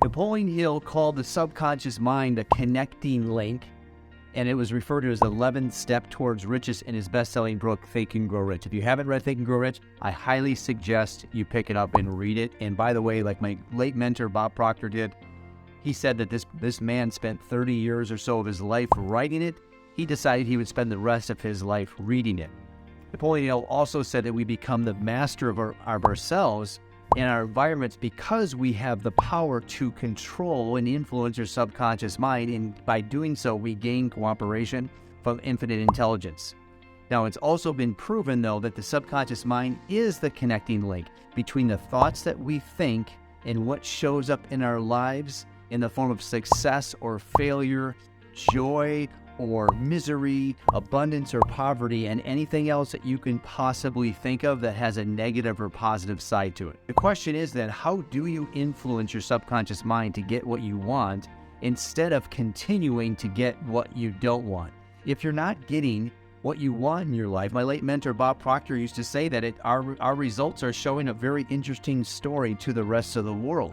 Napoleon Hill called the subconscious mind a connecting link, and it was referred to as the 11th step towards riches in his best-selling book, Think and Grow Rich. If you haven't read Think and Grow Rich, I highly suggest you pick it up and read it. And by the way, like my late mentor, Bob Proctor, did, he said that this man spent 30 years or so of his life writing it. He decided he would spend the rest of his life reading it. Napoleon Hill also said that we become the master of ourselves and our environments because we have the power to control and influence our subconscious mind, and by doing so, we gain cooperation from infinite intelligence. Now, it's also been proven, though, that the subconscious mind is the connecting link between the thoughts that we think and what shows up in our lives in the form of success or failure, joy or misery, abundance or poverty, and anything else that you can possibly think of that has a negative or positive side to it. The question is then, how do you influence your subconscious mind to get what you want instead of continuing to get what you don't want? If you're not getting what you want in your life, my late mentor Bob Proctor used to say that our results are showing a very interesting story to the rest of the world.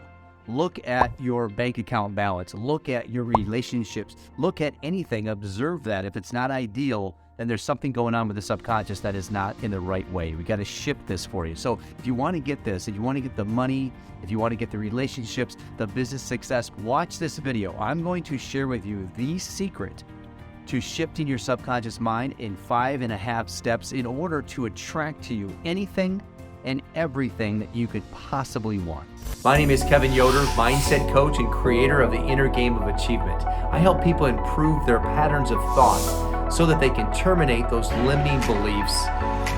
Look at your bank account balance. Look at your relationships. Look at anything. Observe that. If it's not ideal, then there's something going on with the subconscious that is not in the right way. We got to shift this for you. So if you want to get this, if you want to get the money, if you want to get the relationships, the business success, watch this video. I'm going to share with you the secret to shifting your subconscious mind in 5.5 steps in order to attract to you anything and everything that you could possibly want. My name is Kevin Yoder, mindset coach and creator of the Inner Game of Achievement. I help people improve their patterns of thought so that they can terminate those limiting beliefs,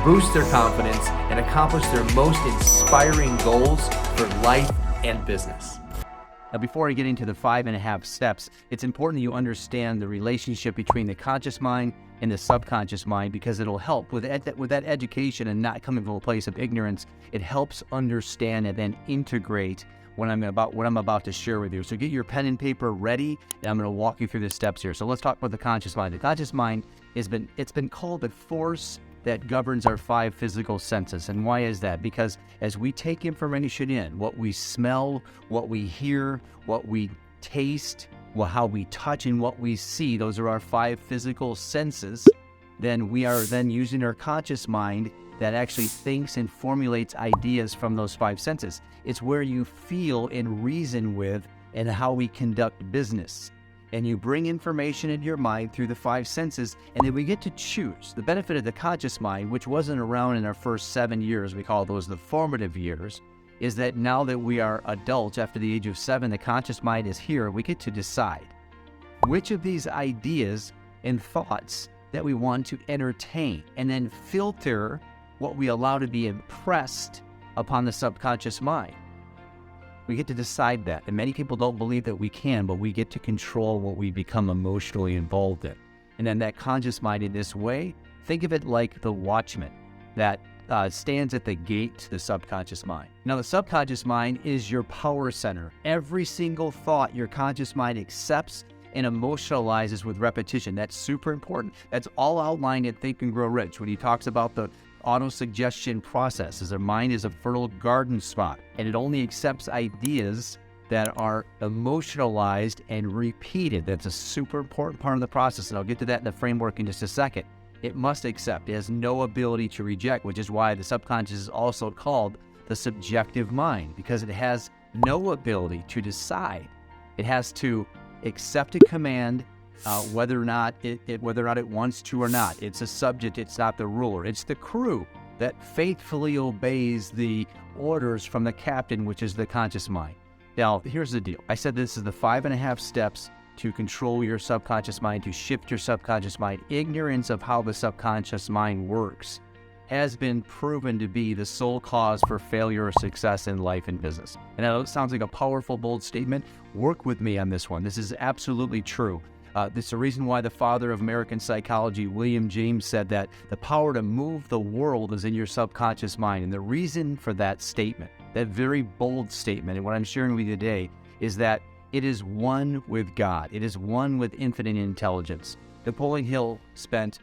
boost their confidence, and accomplish their most inspiring goals for life and business. Now, before I get into the 5.5 steps, it's important that you understand the relationship between the conscious mind and the subconscious mind, because it'll help with that education and not coming from a place of ignorance. It helps understand and then integrate what I'm about to share with you. So get your pen and paper ready, and I'm going to walk you through the steps here. So let's talk about the conscious mind. The conscious mind it's been called the force that governs our 5 physical senses. And why is that? Because as we take information in, what we smell, what we hear, what we taste, how we touch, and what we see, those are our 5 physical senses. Then we are then using our conscious mind that actually thinks and formulates ideas from those 5 senses. It's where you feel and reason with and how we conduct business. And you bring information into your mind through the 5 senses, and then we get to choose. The benefit of the conscious mind, which wasn't around in our first 7 years, we call those the formative years, is that now that we are adults after the age of 7, the conscious mind is here. We get to decide which of these ideas and thoughts that we want to entertain, and then filter what we allow to be impressed upon the subconscious mind. We get to decide that, and many people don't believe that we can, but we get to control what we become emotionally involved in. And then that conscious mind in this way, think of it like the watchman that stands at the gate to the subconscious mind. Now, the subconscious mind is your power center. Every single thought your conscious mind accepts and emotionalizes with repetition. That's super important. That's all outlined in Think and Grow Rich when he talks about the auto-suggestion process, as our mind is a fertile garden spot, and it only accepts ideas that are emotionalized and repeated. That's a super important part of the process, and I'll get to that in the framework in just a second. It must accept. It has no ability to reject, which is why the subconscious is also called the subjective mind, because it has no ability to decide. It has to accept a command, whether or not it wants to or not. It's a subject, it's not the ruler. It's the crew that faithfully obeys the orders from the captain, which is the conscious mind. Now, here's the deal. I said this is the 5.5 steps to control your subconscious mind, to shift your subconscious mind. Ignorance of how the subconscious mind works has been proven to be the sole cause for failure or success in life and business. And I know it sounds like a powerful, bold statement. Work with me on this one. This is absolutely true. This is the reason why the father of American psychology, William James, said that the power to move the world is in your subconscious mind. And the reason for that statement, that very bold statement, and what I'm sharing with you today, is that it is one with God. It is one with infinite intelligence. Napoleon Hill spent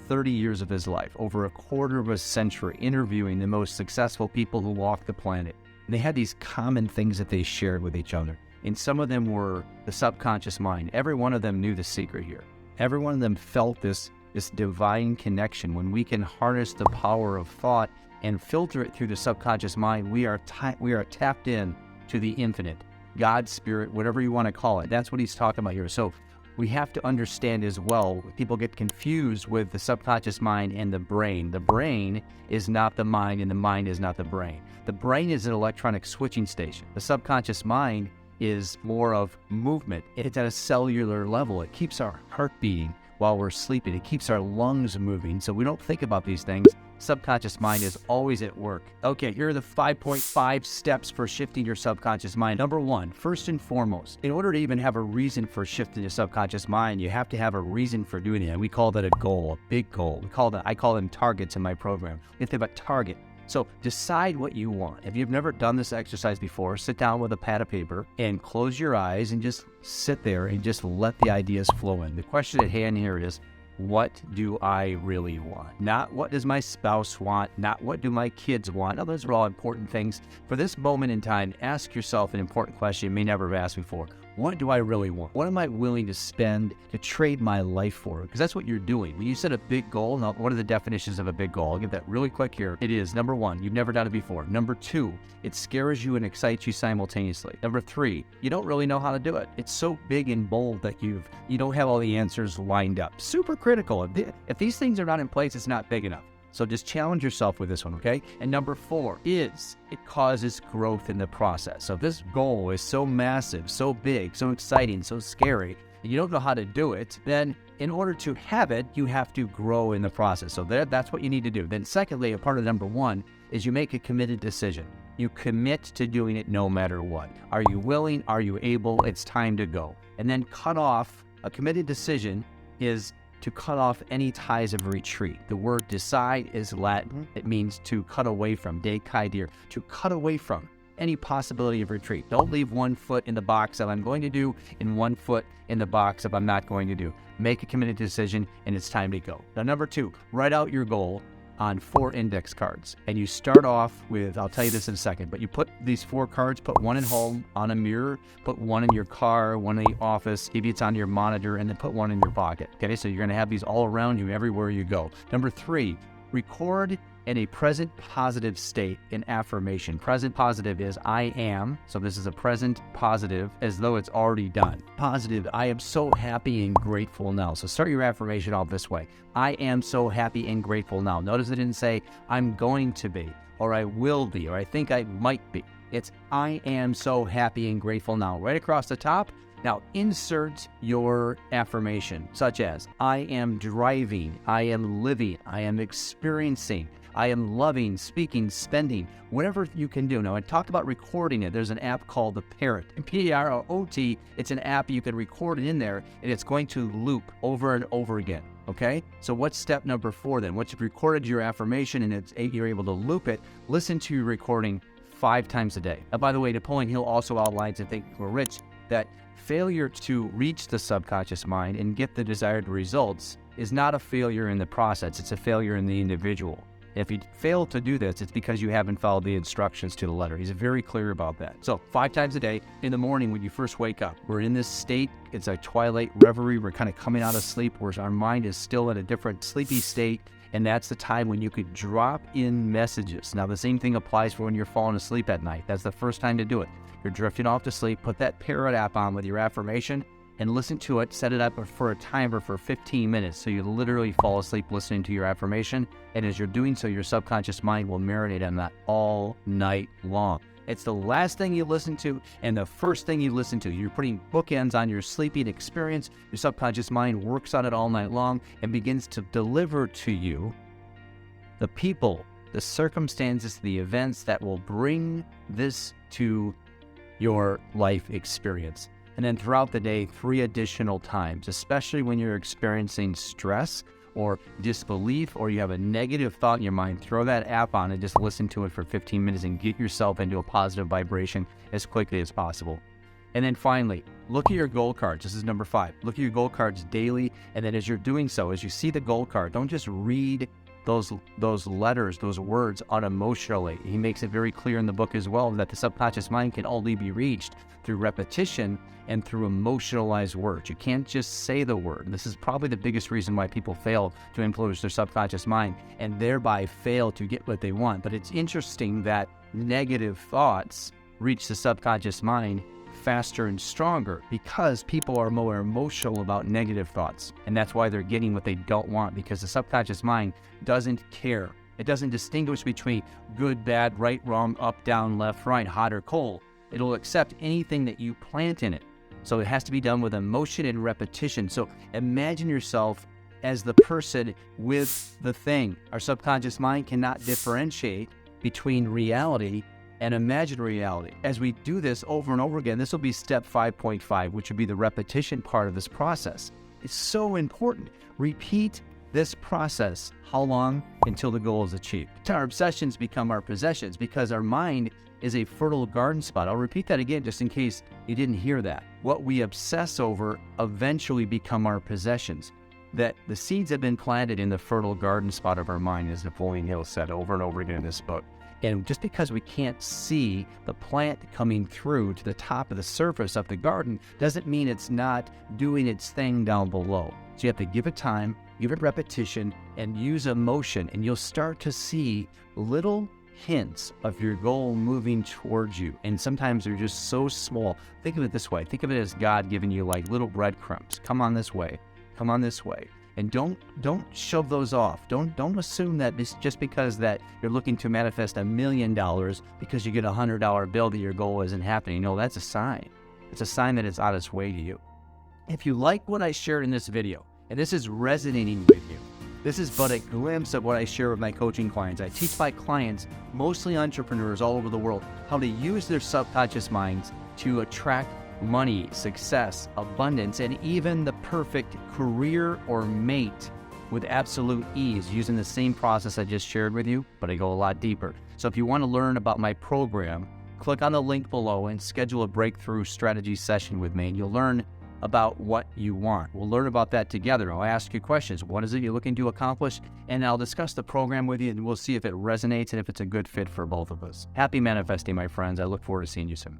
30 years of his life, over a quarter of a century, interviewing the most successful people who walked the planet. And they had these common things that they shared with each other. and some of them were the subconscious mind. Every one of them knew the secret here. Every one of them felt this divine connection. When we can harness the power of thought and filter it through the subconscious mind, we are tapped in to the infinite, God, spirit, whatever you want to call it. That's what he's talking about here. So we have to understand as well, people get confused with the subconscious mind and the brain. The brain is not the mind, and the mind is not the brain. The brain is an electronic switching station. The subconscious mind is more of movement. It's at a cellular level. It keeps our heart beating while we're sleeping. It keeps our lungs moving. So we don't think about these things. Subconscious mind is always at work. Okay, here are the 5.5 steps for shifting your subconscious mind. Number one, first and foremost, in order to even have a reason for shifting your subconscious mind, you have to have a reason for doing it. And we call that a goal, a big goal. I call them targets in my program. You have a target. So decide what you want. If you've never done this exercise before, sit down with a pad of paper and close your eyes and just sit there and just let the ideas flow in. The question at hand here is, what do I really want? Not what does my spouse want, not what do my kids want. Now, those are all important things. For this moment in time, ask yourself an important question you may never have asked before. What do I really want? What am I willing to spend, to trade my life for? Because that's what you're doing. When you set a big goal, now what are the definitions of a big goal? I'll give that really quick here. It is, number one, you've never done it before. Number two, it scares you and excites you simultaneously. Number three, you don't really know how to do it. It's so big and bold that you don't have all the answers lined up. Super critical. If these things are not in place, it's not big enough. So just challenge yourself with this one, okay? And number four is it causes growth in the process. So if this goal is so massive, so big, so exciting, so scary, and you don't know how to do it, then in order to have it, you have to grow in the process. So that's what you need to do. Then secondly, a part of number one is you make a committed decision. You commit to doing it no matter what. Are you willing? Are you able? It's time to go. And then cut off, a committed decision is to cut off any ties of retreat. The word decide is Latin. It means to cut away from, decadir, to cut away from any possibility of retreat. Don't leave one foot in the box of I'm going to do and one foot in the box of I'm not going to do. Make a committed decision and it's time to go. Now, number two, write out your goal on 4 index cards. And you start off with, I'll tell you this in a second, but you put these 4 cards, put one at home on a mirror, put one in your car, one in the office, maybe it's on your monitor, and then put one in your pocket. Okay, so you're gonna have these all around you everywhere you go. Number 3, record in a present positive state in affirmation. Present positive is I am, so this is a present positive as though it's already done. Positive, I am so happy and grateful now. So start your affirmation off this way. I am so happy and grateful now. Notice it didn't say I'm going to be, or I will be, or I think I might be. It's I am so happy and grateful now. Right across the top. Now insert your affirmation, such as I am driving, I am living, I am experiencing, I am loving, speaking, spending, whatever you can do. Now, I talked about recording it. There's an app called the Parrot, P-A-R-O-T. It's an app you can record it in there, and it's going to loop over and over again, okay? So what's step number 4 then? Once you've recorded your affirmation and you're able to loop it, listen to your recording 5 times a day. Now, by the way, Napoleon Hill also outlines in Think and Grow Rich that failure to reach the subconscious mind and get the desired results is not a failure in the process. It's a failure in the individual. If you fail to do this, it's because you haven't followed the instructions to the letter. He's very clear about that. So 5 times a day in the morning when you first wake up, we're in this state. It's a twilight reverie. We're kind of coming out of sleep where our mind is still in a different sleepy state. And that's the time when you could drop in messages. Now, the same thing applies for when you're falling asleep at night. That's the first time to do it. You're drifting off to sleep. Put that Parrot app on with your affirmation and listen to it. Set it up for a timer for 15 minutes so you literally fall asleep listening to your affirmation. And as you're doing so, your subconscious mind will marinate on that all night long. It's the last thing you listen to and the first thing you listen to. You're putting bookends on your sleeping experience. Your subconscious mind works on it all night long and begins to deliver to you the people, the circumstances, the events that will bring this to your life experience. And then throughout the day, 3 additional times, especially when you're experiencing stress or disbelief or you have a negative thought in your mind, throw that app on and just listen to it for 15 minutes and get yourself into a positive vibration as quickly as possible. And then finally, look at your goal cards. This is number 5. Look at your goal cards daily. And then as you're doing so, as you see the goal card, don't just read those letters, those words unemotionally. He makes it very clear in the book as well that the subconscious mind can only be reached through repetition and through emotionalized words. You can't just say the word. This is probably the biggest reason why people fail to influence their subconscious mind and thereby fail to get what they want. But it's interesting that negative thoughts reach the subconscious mind faster and stronger because people are more emotional about negative thoughts. And that's why they're getting what they don't want, because the subconscious mind doesn't care. It doesn't distinguish between good, bad, right, wrong, up, down, left, right, hot or cold. It'll accept anything that you plant in it. So it has to be done with emotion and repetition. So imagine yourself as the person with the thing. Our subconscious mind cannot differentiate between reality and imagined reality. As we do this over and over again, this will be step 5.5, which would be the repetition part of this process. It's so important. Repeat this process. How long? Until the goal is achieved. Our obsessions become our possessions because our mind is a fertile garden spot. I'll repeat that again just in case you didn't hear that. What we obsess over eventually become our possessions. That the seeds have been planted in the fertile garden spot of our mind, as Napoleon Hill said over and over again in this book. And just because we can't see the plant coming through to the top of the surface of the garden doesn't mean it's not doing its thing down below. So you have to give it time, give it repetition, and use emotion, and you'll start to see little hints of your goal moving towards you. And sometimes they're just so small. Think of it this way. Think of it as God giving you like little breadcrumbs. Come on this way. Come on this way. And don't shove those off. Don't assume that this just because that you're looking to manifest $1 million because you get a $100 bill that your goal isn't happening. No, that's a sign. It's a sign that it's on its way to you. If you like what I shared in this video, and this is resonating with you, this is but a glimpse of what I share with my coaching clients. I teach my clients, mostly entrepreneurs all over the world, how to use their subconscious minds to attract money, success, abundance, and even the perfect career or mate with absolute ease using the same process I just shared with you, but I go a lot deeper. So if you want to learn about my program, click on the link below and schedule a breakthrough strategy session with me, and you'll learn about what you want. We'll learn about that together. I'll ask you questions. What is it you're looking to accomplish? And I'll discuss the program with you, and we'll see if it resonates and if it's a good fit for both of us. Happy manifesting, my friends. I look forward to seeing you soon.